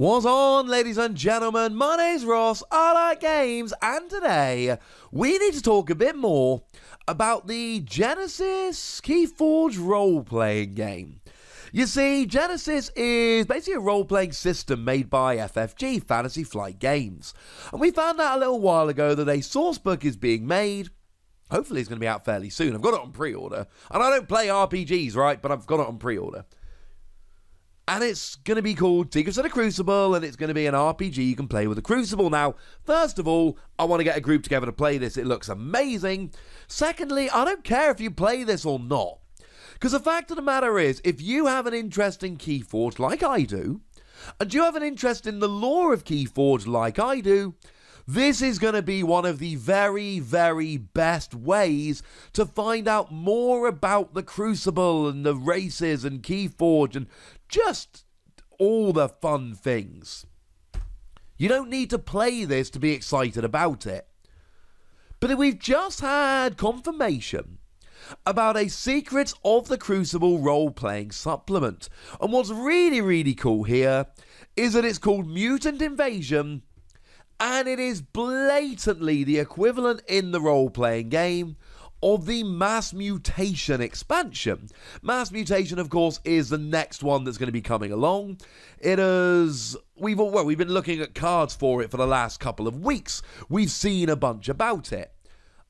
What's on, ladies and gentlemen? My name's Ross, I like games, and today we need to talk a bit more about the Genesis Keyforge role-playing game. You see, Genesis is basically a role-playing system made by FFG, Fantasy Flight Games. And we found out a little while ago that a sourcebook is being made. Hopefully it's going to be out fairly soon. I've got it on pre-order. And I don't play RPGs, right? But I've got it on pre-order. And it's going to be called Secrets of the Crucible, and it's going to be an RPG you can play with the Crucible. Now, first of all, I want to get a group together to play this. It looks amazing. Secondly, I don't care if you play this or not. Because the fact of the matter is, if you have an interest in Keyforge like I do, and you have an interest in the lore of Keyforge like I do, this is going to be one of the very, very best ways to find out more about the Crucible and the races and Keyforge and just all the fun things. You don't need to play this to be excited about it. But we've just had confirmation about a Secrets of the Crucible role-playing supplement. And what's really, really cool here is that it's called Mutant Invasion, and it is blatantly the equivalent in the role-playing game of the Mass Mutation expansion. Mass Mutation, of course, is the next one that's going to be coming along. It is... We've been looking at cards for it for the last couple of weeks. We've seen a bunch about it.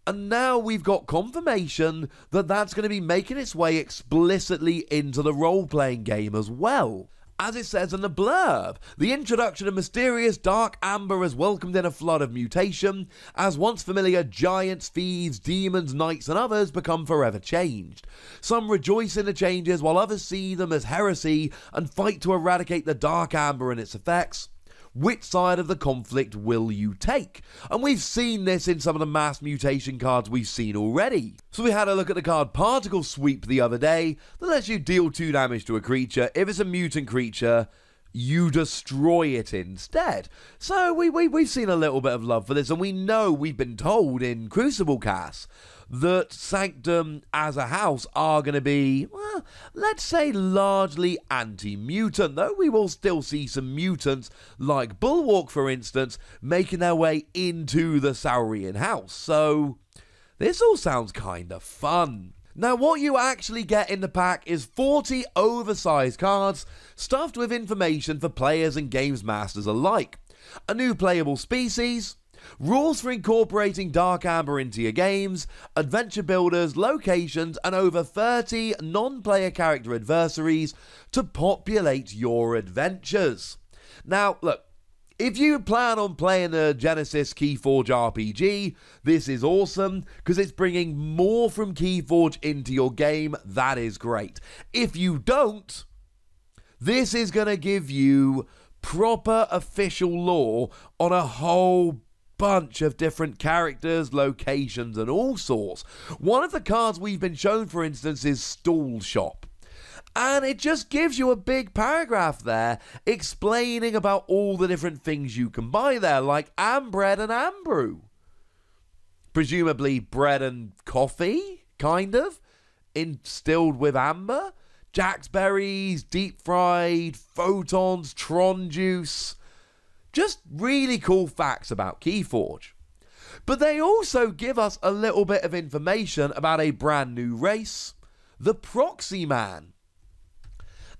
And now we've got confirmation that that's going to be making its way explicitly into the role-playing game as well. As it says in the blurb, the introduction of mysterious dark amber has welcomed in a flood of mutation, as once familiar giants, thieves, demons, knights and others become forever changed. Some rejoice in the changes, while others see them as heresy and fight to eradicate the dark amber and its effects. Which side of the conflict will you take? And we've seen this in some of the Mass Mutation cards we've seen already. So we had a look at the card Particle Sweep the other day that lets you deal 2 damage to a creature. If it's a mutant creature, you destroy it instead. So we've seen a little bit of love for this, and we know we've been told in Crucible Cast that Sanctum as a house are going to be, well, let's say largely anti-mutant, though we will still see some mutants, like Bulwark for instance, making their way into the Saurian house. So this all sounds kind of fun. Now, what you actually get in the pack is 40 oversized cards stuffed with information for players and games masters alike. A new playable species, rules for incorporating Dark Amber into your games, adventure builders, locations, and over 30 non-player character adversaries to populate your adventures. Now, look, if you plan on playing the Genesis Keyforge RPG, this is awesome, because it's bringing more from Keyforge into your game. That is great. If you don't, this is going to give you proper official lore on a whole bunch of different characters, locations, and all sorts. One of the cards we've been shown, for instance, is Stall Shop. And it just gives you a big paragraph there explaining about all the different things you can buy there, like Ambread and Ambrew. Presumably bread and coffee, kind of, instilled with amber. Jack's Berries, deep fried, photons, Tron juice. Just really cool facts about Keyforge. But they also give us a little bit of information about a brand new race, the Proxy Man.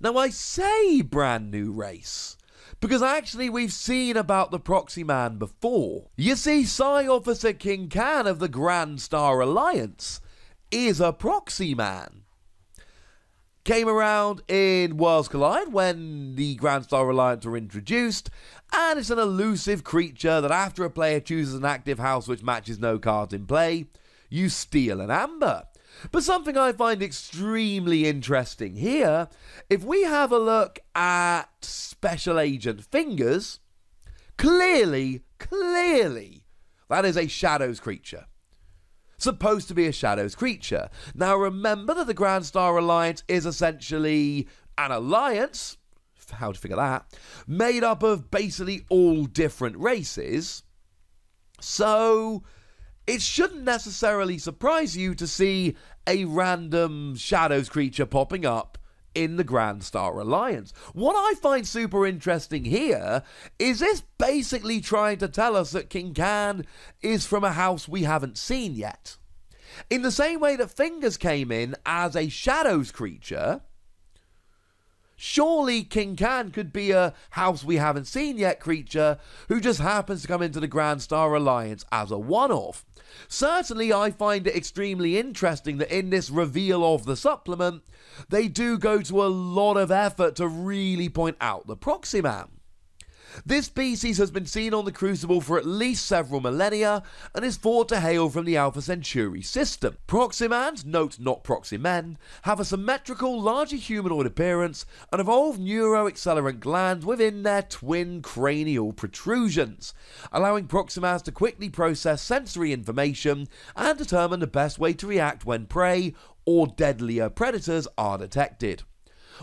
Now, I say brand new race, because actually we've seen about the Proxy Man before. You see, Psi Officer King Khan of the Grand Star Alliance is a Proxy Man. Came around in Worlds Collide when the Grand Star Alliance were introduced, and it's an elusive creature that after a player chooses an active house which matches no cards in play, you steal an amber. But something I find extremely interesting here, if we have a look at Special Agent Fingers, clearly, that is a Shadows creature. Supposed to be a Shadows creature. Now remember that the Grand Star Alliance is essentially an alliance, how to figure that, made up of basically all different races. So it shouldn't necessarily surprise you to see a random Shadows creature popping up in the Grand Star Alliance. What I find super interesting here is this basically trying to tell us that King Khan is from a house we haven't seen yet. In the same way that Fingers came in as a Shadows creature, surely King Khan could be a house we haven't seen yet creature who just happens to come into the Grand Star Alliance as a one-off. Certainly, I find it extremely interesting that in this reveal of the supplement, they do go to a lot of effort to really point out the Proxyman. This species has been seen on the Crucible for at least several millennia and is thought to hail from the Alpha Centauri system. Proxymans, note not Proxymen, have a symmetrical, largely humanoid appearance and evolved neuroaccelerant glands within their twin cranial protrusions, allowing Proxymans to quickly process sensory information and determine the best way to react when prey or deadlier predators are detected.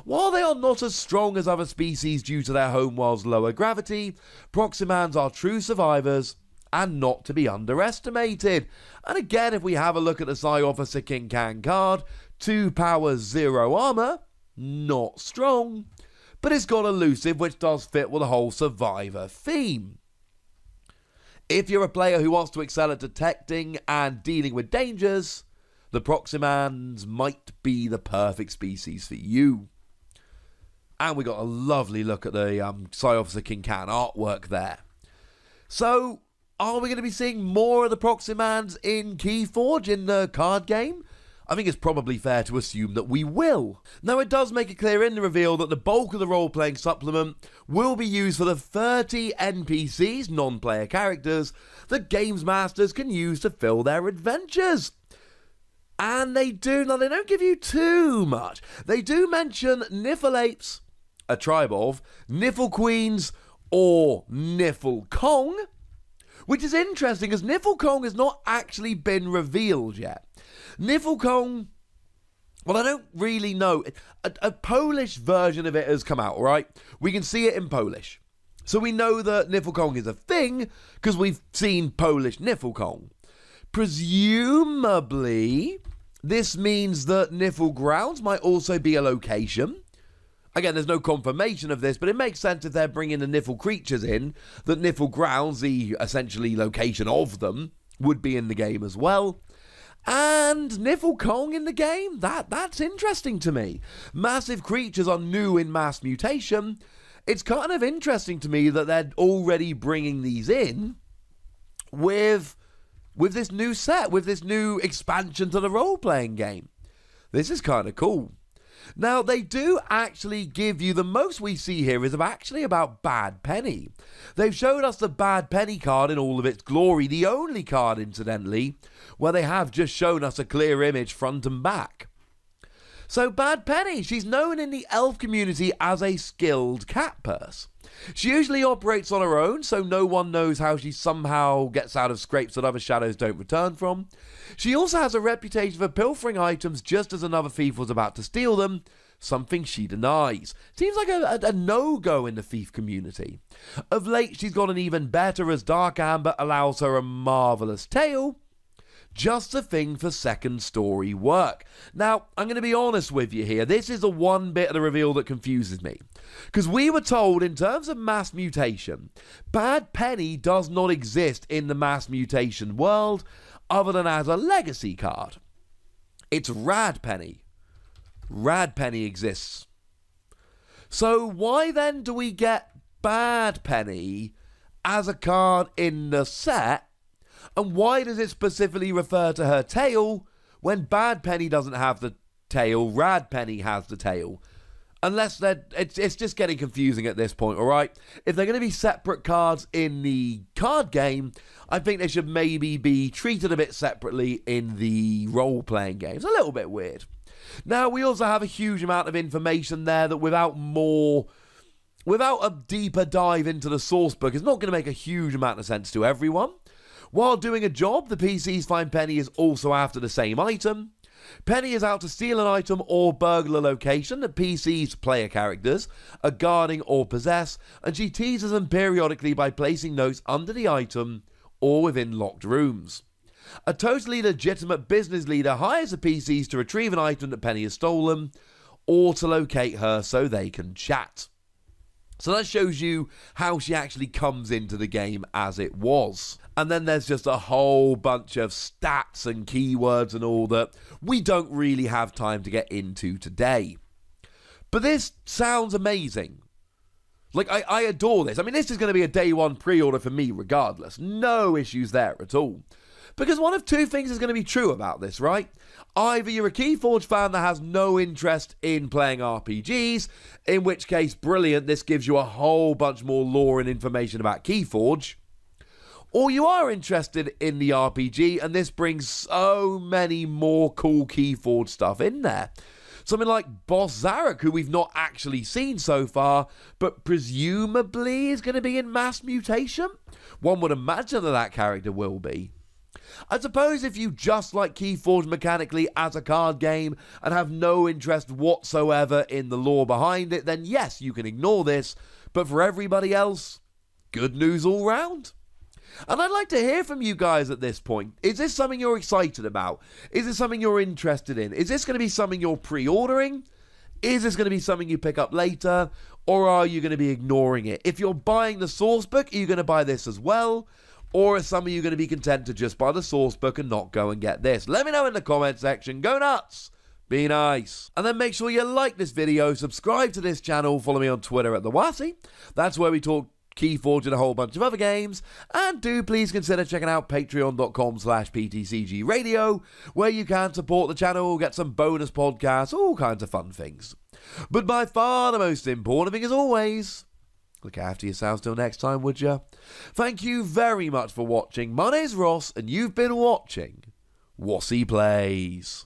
While they are not as strong as other species due to their homeworld's lower gravity, Proxymans are true survivors and not to be underestimated. And again, if we have a look at the Psi Officer King Khan card, 2 power 0 armor, not strong, but it's got elusive, which does fit with the whole survivor theme. If you're a player who wants to excel at detecting and dealing with dangers, the Proxymans might be the perfect species for you. And we got a lovely look at the Psi Officer King Khan artwork there. So, are we going to be seeing more of the Proxymans in Keyforge in the card game? I think it's probably fair to assume that we will. Now, it does make it clear in the reveal that the bulk of the role-playing supplement will be used for the 30 NPCs, non-player characters, that Games Masters can use to fill their adventures. And they don't give you too much. They do mention Niffle-apes, a tribe of Niffle Queens, or Niffle Kong, which is interesting as Niffle Kong has not actually been revealed yet. Niffle Kong, well, I don't really know. A Polish version of it has come out, right? We can see it in Polish. So we know that Niffle Kong is a thing because we've seen Polish Niffle Kong. Presumably, this means that Niffle Grounds might also be a location. Again, there's no confirmation of this, but it makes sense if they're bringing the Niffle creatures in, that Niffle Grounds, the essentially location of them, would be in the game as well. And Niffle Kong in the game? That's interesting to me. Massive creatures are new in Mass Mutation. It's kind of interesting to me that they're already bringing these in with this new set, with this new expansion to the role-playing game. This is kind of cool. Now, they do actually give you, the most we see here is actually about Bad Penny. They've showed us the Bad Penny card in all of its glory, the only card, incidentally, where they have just shown us a clear image front and back. So Bad Penny, she's known in the elf community as a skilled cat purse. She usually operates on her own, so no one knows how she somehow gets out of scrapes that other shadows don't return from. She also has a reputation for pilfering items just as another thief was about to steal them, something she denies. Seems like a no-go in the thief community. Of late, she's gotten even better as Dark Amber allows her a marvellous tale. Just a thing for second story work. Now, I'm going to be honest with you here. This is the one bit of the reveal that confuses me. Because we were told, in terms of Mass Mutation, Bad Penny does not exist in the Mass Mutation world other than as a legacy card. It's Rad Penny. Rad Penny exists. So why then do we get Bad Penny as a card in the set? And why does it specifically refer to her tail when Bad Penny doesn't have the tail, Rad Penny has the tail? Unless it's just getting confusing at this point, alright? If they're going to be separate cards in the card game, I think they should maybe be treated a bit separately in the role-playing game. It's a little bit weird. Now, we also have a huge amount of information there that without a deeper dive into the source book, is not going to make a huge amount of sense to everyone. While doing a job, the PCs find Penny is also after the same item. Penny is out to steal an item or burglar a location that PC's player characters are guarding or possess, and she teases them periodically by placing notes under the item or within locked rooms. A totally legitimate business leader hires the PCs to retrieve an item that Penny has stolen, or to locate her so they can chat. So that shows you how she actually comes into the game as it was. And then there's just a whole bunch of stats and keywords and all that we don't really have time to get into today. But this sounds amazing. Like, I adore this. I mean, this is going to be a day one pre-order for me regardless. No issues there at all. Because one of two things is going to be true about this, right? Either you're a Keyforge fan that has no interest in playing RPGs, in which case, brilliant, this gives you a whole bunch more lore and information about Keyforge, or you are interested in the RPG, and this brings so many more cool Keyforge stuff in there. Something like Boss Zarek, who we've not actually seen so far, but presumably is going to be in Mass Mutation. One would imagine that that character will be. I suppose if you just like Keyforge mechanically as a card game and have no interest whatsoever in the lore behind it, then yes, you can ignore this, but for everybody else, good news all round. And I'd like to hear from you guys at this point. Is this something you're excited about? Is this something you're interested in? Is this going to be something you're pre-ordering? Is this going to be something you pick up later? Or are you going to be ignoring it? If you're buying the source book, are you going to buy this as well? Or are some of you going to be content to just buy the source book and not go and get this? Let me know in the comment section. Go nuts! Be nice. And then make sure you like this video, subscribe to this channel, follow me on Twitter at the Wossy. That's where we talk Keyforge and a whole bunch of other games. And do please consider checking out patreon.com/PTCGradio, where you can support the channel, get some bonus podcasts, all kinds of fun things. But by far the most important thing, as always, look after yourselves till next time, would you? Thank you very much for watching. My name's Ross, and you've been watching Wossy Plays.